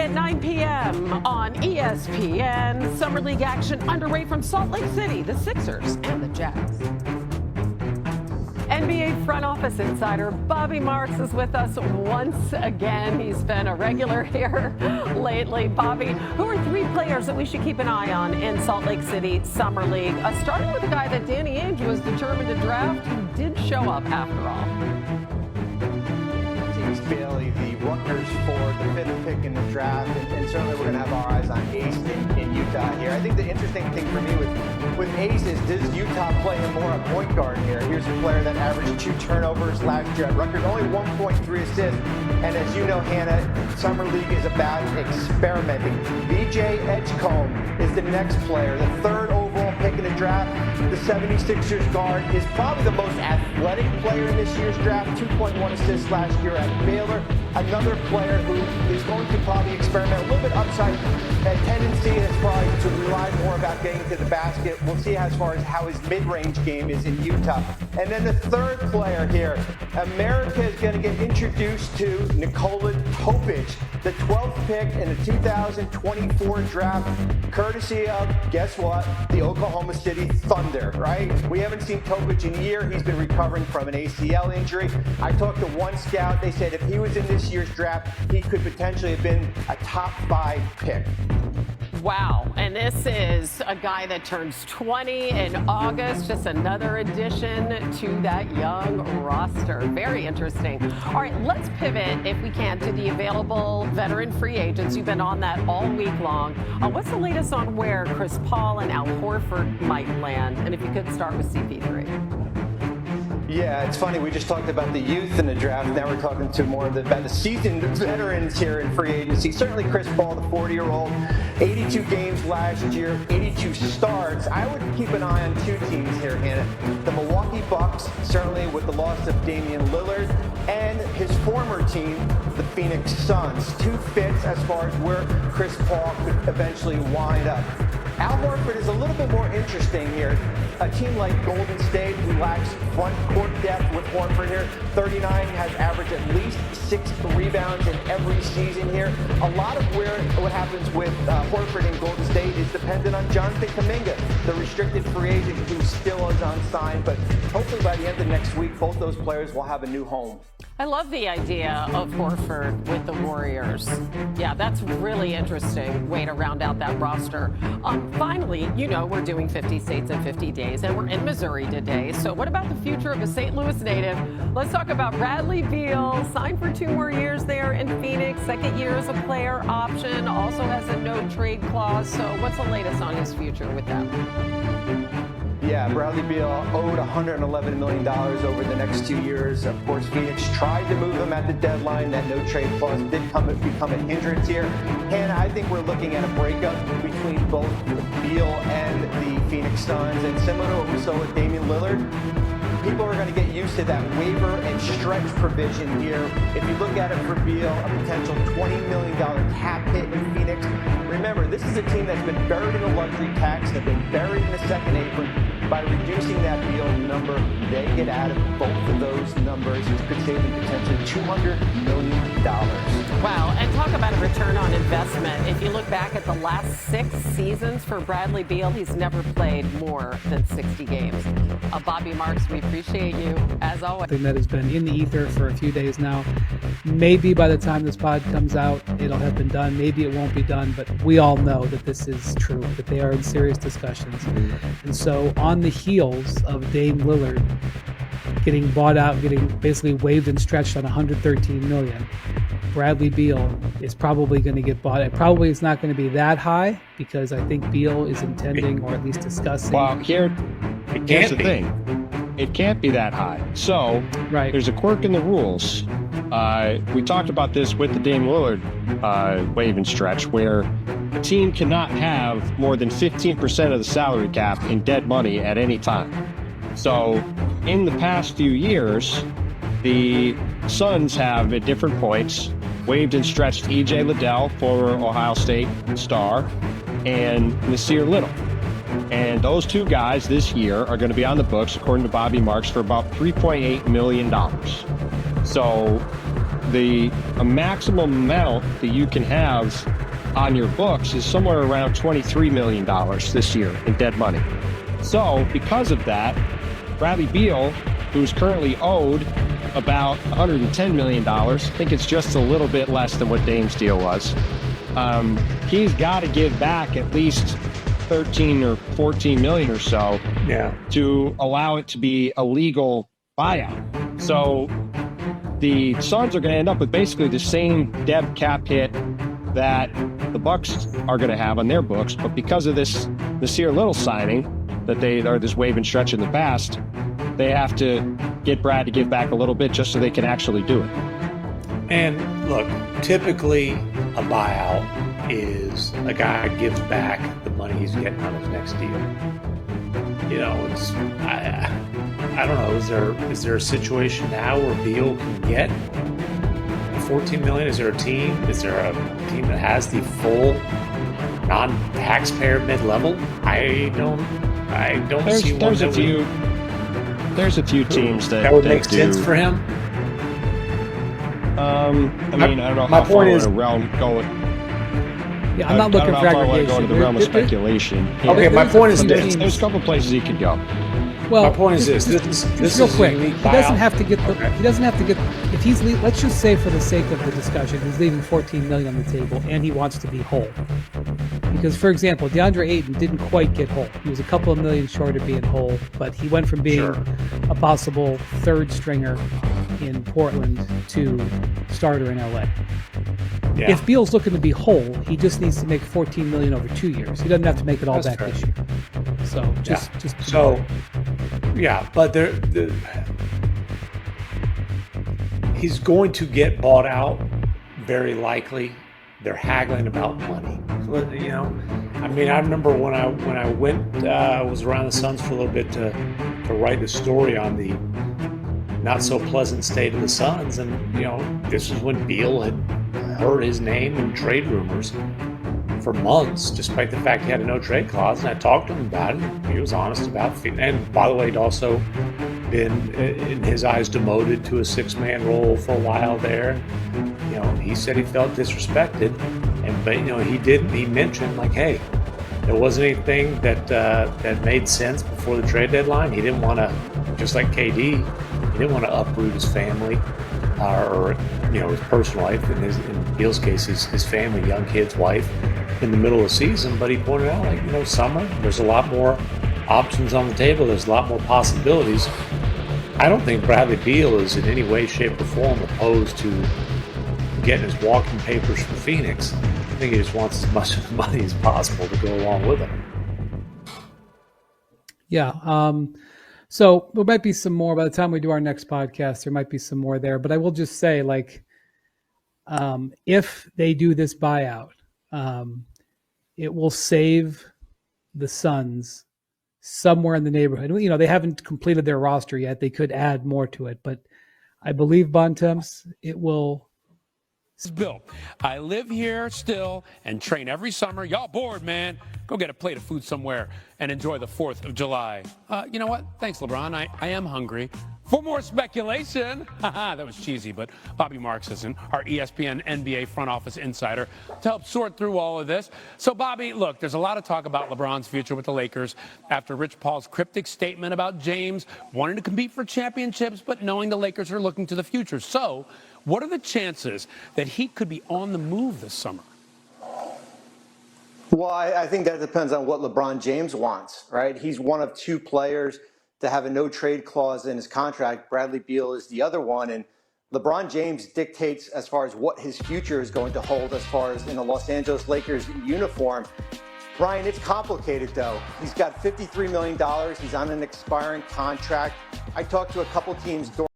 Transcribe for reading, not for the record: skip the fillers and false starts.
at 9 p.m. on ESPN. Summer League action underway from Salt Lake City, the Sixers and the Jazz. NBA front office insider Bobby Marks is with us once again. He's been a regular here lately. Bobby, who are three players that we should keep an eye on in Salt Lake City Summer League? Starting with a guy that Danny Ainge was determined to draft, who did show up after all. Bailey, the Rutgers forward, the fifth pick in the draft, and certainly we're going to have our eyes on Ace in Utah here. I think the interesting thing for me with Ace is, does Utah play him more a point guard here? Here's a player that averaged 2 turnovers last year at Rutgers, only 1.3 assists, and as you know, Hannah, Summer League is about experimenting. BJ Edgecombe is the next player, the third overall pick in the draft. The 76ers guard is probably the most athletic player in this year's draft, 2.1 assists last year at Baylor. Another player who is going to probably experiment a little bit upside. That tendency is probably to rely more about getting to the basket. We'll see as far as how his mid-range game is in Utah. And then the third player here, America is going to get introduced to Nikola Topic, the 12th pick in the 2024 draft, courtesy of, guess what, the Oklahoma City Thunder, right? We haven't seen Topic in a year. He's been recovering from an ACL injury. I talked to one scout. They said if he was in this year's draft, he could potentially have been a top 5 pick. Wow, and this is a guy that turns 20 in August, just another addition to that young roster. Very interesting. All right, let's pivot, if we can, to the available veteran free agents. You've been on that all week long. What's the latest on where Chris Paul and Al Horford might land? And if you could start with CP3. Yeah, it's funny. We just talked about the youth in the draft. Now we're talking to more of the seasoned veterans here in free agency. Certainly Chris Paul, the 40-year-old, 82 games last year, 82 starts. I would keep an eye on 2 teams here, Hannah. The Milwaukee Bucks, certainly with the loss of Damian Lillard, and his former team, the Phoenix Suns. 2 fits as far as where Chris Paul could eventually wind up. Al Horford is a little bit more interesting here. A team like Golden State, who lacks front court depth with Horford here, 39, has averaged at least 6 rebounds in every season here. A lot of what happens with Horford in Golden State is dependent on Jonathan Kuminga, the restricted free agent who still is unsigned. But hopefully by the end of next week, both those players will have a new home. I love the idea of Horford with the Warriors. Yeah, that's really interesting way to round out that roster. Finally, you know, we're doing 50 states in 50 days, and we're in Missouri today. So what about the future of a St. Louis native? Let's talk about Bradley Beal, signed for 2 more years there in Phoenix. Second year as a player option, also has a no-trade clause. So what's the latest on his future with them? Yeah, Bradley Beal owed $111 million over the next 2 years. Of course, Phoenix tried to move him at the deadline. That no-trade clause did become a hindrance here. And I think we're looking at a breakup between both Beal and the Phoenix Suns. And similar to what we saw with Damian Lillard, people are going to get used to that waiver and stretch provision here. If you look at it for Beal, a potential $20 million cap hit in Phoenix. Remember, this is a team that's been buried in the luxury tax, they've been buried in the second apron. By reducing that Beal number, they get out of both of those numbers. It could save them potentially $200 million. Wow, and talk about a return on investment. If you look back at the last 6 seasons for Bradley Beal, he's never played more than 60 games. Bobby Marks, we appreciate you, as always. Something that has been in the ether for a few days now. Maybe by the time this pod comes out, it'll have been done. Maybe it won't be done, but we all know that this is true, that they are in serious discussions. And so on the heels of Dame Lillard getting bought out, getting basically waived and stretched on $113 million, Bradley Beal is probably going to get bought. It probably is not going to be that high because I think Beal is intending, or at least discussing. Well, here's the thing. It can't be that high. So there's a quirk in the rules. We talked about this with the Dame Lillard waive and stretch, where a team cannot have more than 15% of the salary cap in dead money at any time. So in the past few years, the Suns have at different points waived and stretched E.J. Liddell, former Ohio State star, and Nasir Little. And those 2 guys this year are going to be on the books, according to Bobby Marks, for about $3.8 million. So a maximum amount that you can have on your books is somewhere around $23 million this year in dead money. So because of that, Bradley Beal, who's currently owed about $110 million, I think it's just a little bit less than what Dame's deal was. He's got to give back at least 13 or 14 million or so to allow it to be a legal buyout. So the Suns are going to end up with basically the same dead cap hit that the Bucks are going to have on their books, but because of this Nasir Little signing that this wave and stretch in the past, they have to get Brad to give back a little bit just so they can actually do it. And look, typically a buyout is a guy gives back the money he's getting on his next deal. You know, it's I don't know. Is there a situation now where Beal can get $14 million? Is there a team? Is there a team that has the full non-taxpayer mid-level? I don't see one. There's a few teams that would make sense for him. I mean, I don't know how far in a realm go. Yeah, I'm not looking for aggregation. I don't know if I want to go to the realm of speculation. Okay, my point is this. There's a couple places he could go. Well, my point is this. This real is quick. He doesn't have to get the. He doesn't have to get. If he's, let's just say for the sake of the discussion, he's leaving $14 million on the table, and he wants to be whole. Because, for example, DeAndre Ayton didn't quite get whole. He was a couple of million short of being whole, but he went from being a possible third stringer in Portland to starter in LA. Yeah. If Beal's looking to be whole, he just needs to make $14 million over 2 years. He doesn't have to make it all back this year. So but he's going to get bought out, very likely. They're haggling about money. You know, I mean, I remember when I went, was around the Suns for a little bit to write the story on the not so pleasant state of the Suns, and you know, this was when Beal had heard his name in trade rumors for months, despite the fact he had a no trade clause. And I talked to him about it. He was honest about it. And by the way, he'd also been, in his eyes, demoted to a 6-man role for a while there. You know, he said he felt disrespected, but you know, he mentioned like, hey, there wasn't anything that made sense before the trade deadline. He didn't want to, just like KD, he didn't want to uproot his family or you know, his personal life. In Beal's case, his family, young kids, wife, in the middle of the season. But he pointed out, like, you know, summer, there's a lot more options on the table. There's a lot more possibilities. I don't think Bradley Beal is in any way, shape, or form opposed to getting his walking papers from Phoenix. I think he just wants as much of the money as possible to go along with him. Yeah. So there might be some more by the time we do our next podcast. There might be some more there, but I will just say, like, if they do this buyout, it will save the Suns somewhere in the neighborhood. You know, they haven't completed their roster yet. They could add more to it, but I believe, Bontemps, it will. Bill, I live here still and train every summer. Y'all bored, man? Go get a plate of food somewhere and enjoy the 4th of July. You know what? Thanks, LeBron. I am hungry. For more speculation, that was cheesy, but Bobby Marxison, our ESPN NBA front office insider, to help sort through all of this. So, Bobby, look, there's a lot of talk about LeBron's future with the Lakers after Rich Paul's cryptic statement about James wanting to compete for championships, but knowing the Lakers are looking to the future. So, what are the chances that he could be on the move this summer? Well, I think that depends on what LeBron James wants, right? He's one of 2 players to have a no-trade clause in his contract. Bradley Beal is the other one, and LeBron James dictates as far as what his future is going to hold as far as in the Los Angeles Lakers uniform. Brian, it's complicated, though. He's got $53 million. He's on an expiring contract. I talked to a couple teams during